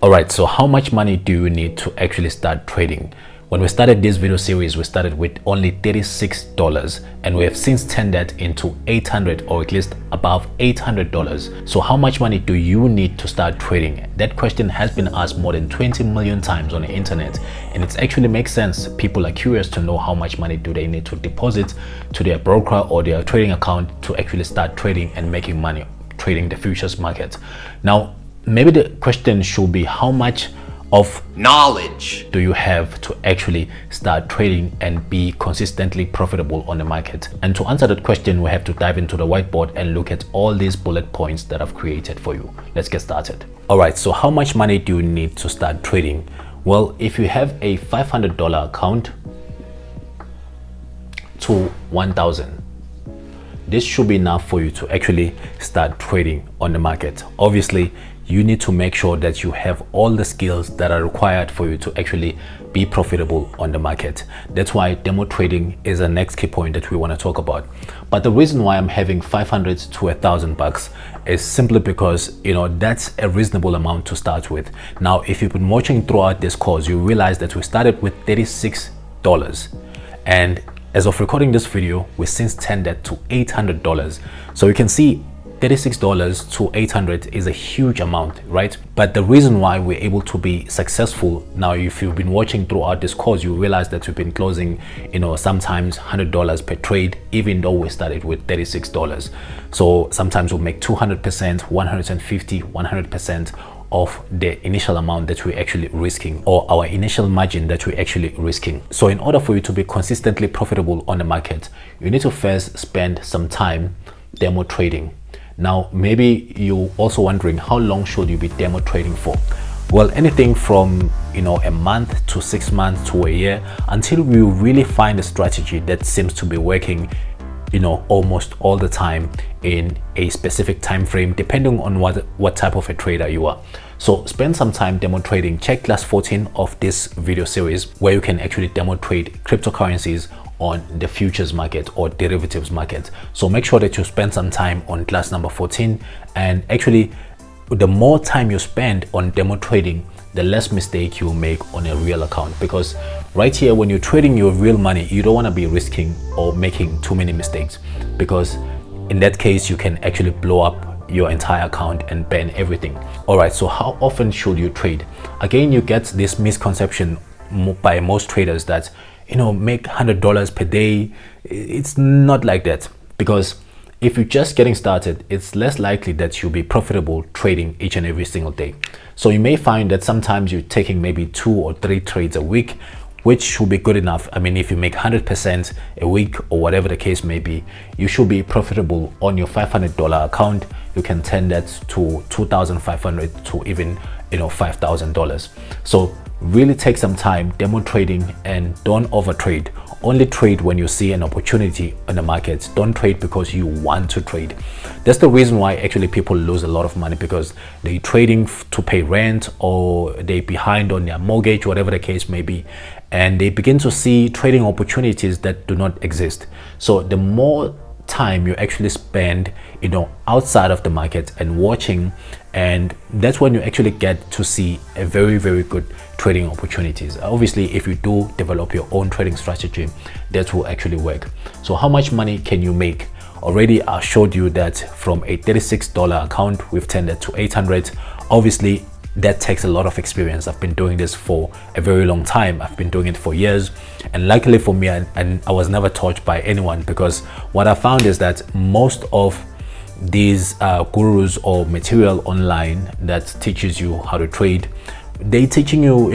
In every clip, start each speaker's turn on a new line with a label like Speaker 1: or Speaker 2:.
Speaker 1: All right, so how much money do you need to actually start trading? When we started this video series, we started with only $36 and we have since turned that into $800 or at least above $800. So how much money do you need to start trading? That question has been asked more than 20 million times on the internet, and it actually makes sense. People are curious to know how much money do they need to deposit to their broker or their trading account to actually start trading and making money trading the futures market. Now, maybe the question should be, how much of knowledge do you have to actually start trading and be consistently profitable on the market? And to answer that question, we have to dive into the whiteboard and look at all these bullet points that I've created for you. Let's get started. All right, so how much money do you need to start trading? Well, if you have a $500 account to 1,000, this should be enough for you to actually start trading on the market. Obviously, you need to make sure that you have all the skills that are required for you to actually be profitable on the market. That's why demo trading is the next key point that we want to talk about. But the reason why I'm having 500 to $1,000 is simply because, that's a reasonable amount to start with. Now, if you've been watching throughout this course, you realize that we started with $36, and as of recording this video, we since turned that to $800. So you can see $36 to $800 is a huge amount, right? But the reason why we're able to be successful now, if you've been watching throughout this course, you realize that we've been closing, sometimes $100 per trade, even though we started with $36. So sometimes we'll make 200%, 150, 100% of the initial amount that we're actually risking, or our initial margin that we're actually risking. So in order for you to be consistently profitable on the market, you need to first spend some time demo trading. Now, maybe you're also wondering, how long should you be demo trading for? Well, anything from a month to 6 months to a year, until we really find a strategy that seems to be working almost all the time in a specific time frame, depending on what type of a trader you are. So spend some time demo trading. Check class 14 of this video series, where you can actually demo trade cryptocurrencies on the futures market or derivatives market. So make sure that you spend some time on class number 14, and actually the more time you spend on demo trading, the less mistake you'll make on a real account. Because right here, when you're trading your real money, you don't want to be risking or making too many mistakes, because in that case you can actually blow up your entire account and ban everything. All right, so how often should you trade? Again, you get this misconception by most traders that make $100 per day. It's not like that, because if you're just getting started, it's less likely that you'll be profitable trading each and every single day. So you may find that sometimes you're taking maybe 2 or 3 trades a week, which should be good enough. I mean, if you make 100% a week or whatever the case may be, you should be profitable on your $500 account. You can turn that to $2,500 to even $5,000. So really take some time demo trading, and don't over trade. Only trade when you see an opportunity in the market. Don't trade because you want to trade. That's the reason why actually people lose a lot of money, because they're trading to pay rent, or they're behind on their mortgage, whatever the case may be, and they begin to see trading opportunities that do not exist. So the more time you actually spend outside of the market and watching, and that's when you actually get to see a very, very good trading opportunities. Obviously, if you do develop your own trading strategy, that will actually work. So how much money can you make? Already I showed you that from a $36 account, we've turned it to $800. Obviously, that takes a lot of experience. I've been doing this for a very long time. I've been doing it for years, and luckily for me, and I was never taught by anyone, because what I found is that most of these gurus or material online that teaches you how to trade, they teaching you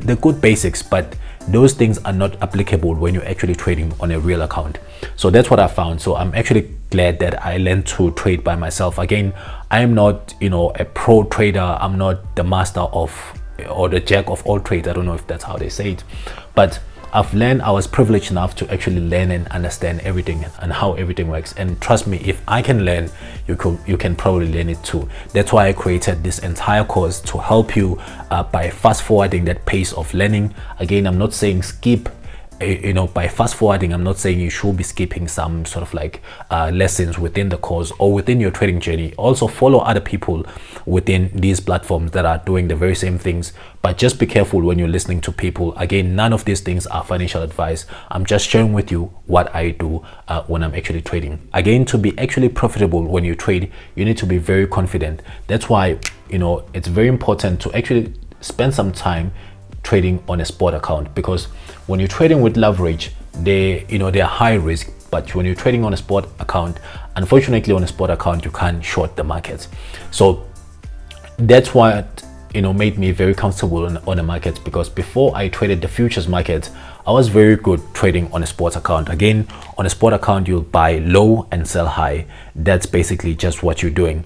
Speaker 1: the good basics, but those things are not applicable when you're actually trading on a real account. So that's what I found. So I'm actually glad that I learned to trade by myself. Again, I am not a pro trader. I'm not the master of, or the jack of all trades. I don't know if that's how they say it, but I've learned. I was privileged enough to actually learn and understand everything and how everything works. And trust me, if I can learn, you can probably learn it too. That's why I created this entire course, to help you by fast forwarding that pace of learning. Again, I'm not saying skip by fast forwarding, I'm not saying you should be skipping some sort of like lessons within the course or within your trading journey. Also follow other people within these platforms that are doing the very same things, but just be careful when you're listening to people. Again, none of these things are financial advice. I'm just sharing with you what I do when I'm actually trading. Again, to be actually profitable when you trade, you need to be very confident. That's why, it's very important to actually spend some time trading on a spot account, because when you're trading with leverage, they are high risk. But when you're trading on a spot account, unfortunately on a spot account you can't short the market. So that's what made me very comfortable on the market, because before I traded the futures market, I was very good trading on a spot account. Again, on a spot account you'll buy low and sell high. That's basically just what you're doing.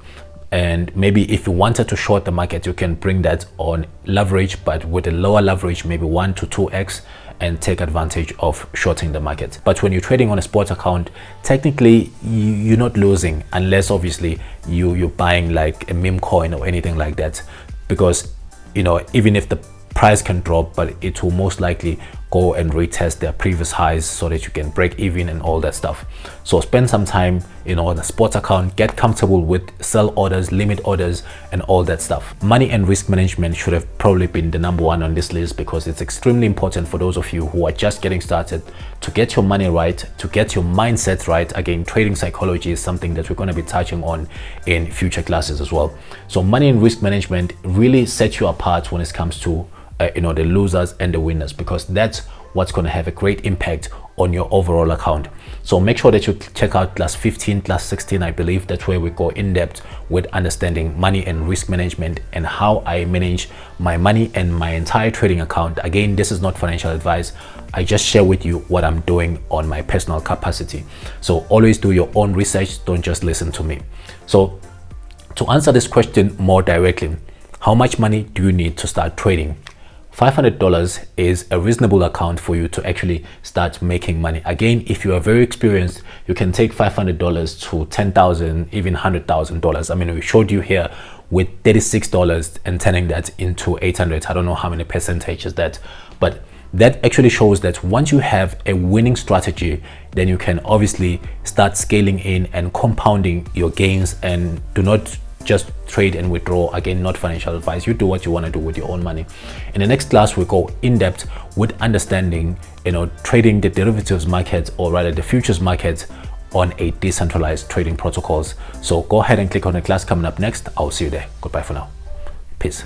Speaker 1: And maybe if you wanted to short the market, you can bring that on leverage, but with a lower leverage, maybe 1 to 2x, and take advantage of shorting the market. But when you're trading on a spot account, technically you're not losing, unless obviously you're buying like a meme coin or anything like that, because even if the price can drop, but it will most likely go and retest their previous highs so that you can break even and all that stuff. So spend some time on the spot account, get comfortable with sell orders, limit orders, and all that stuff. Money and risk management should have probably been the number one on this list, because it's extremely important for those of you who are just getting started to get your money right, to get your mindset right. Again, trading psychology is something that we're going to be touching on in future classes as well. So money and risk management really sets you apart when it comes to the losers and the winners, because that's what's going to have a great impact on your overall account. So make sure that you check out class 15, class 16. I believe that's where we go in depth with understanding money and risk management and how I manage my money and my entire trading account. Again, this is not financial advice. I just share with you what I'm doing on my personal capacity. So always do your own research. Don't just listen to me. So to answer this question more directly, how much money do you need to start trading? $500 is a reasonable account for you to actually start making money. Again, if you are very experienced, you can take $500 to $10,000, even $100,000. I mean, we showed you here with $36 and turning that into 800. I don't know how many percentage is that, but that actually shows that once you have a winning strategy, then you can obviously start scaling in and compounding your gains, and do not just trade and withdraw. Again, not financial advice. You do what you want to do with your own money. In the next class, we go in depth with understanding, trading the derivatives market, or rather the futures market, on a decentralized trading protocols. So go ahead and click on the class coming up next. I'll see you there. Goodbye for now. Peace.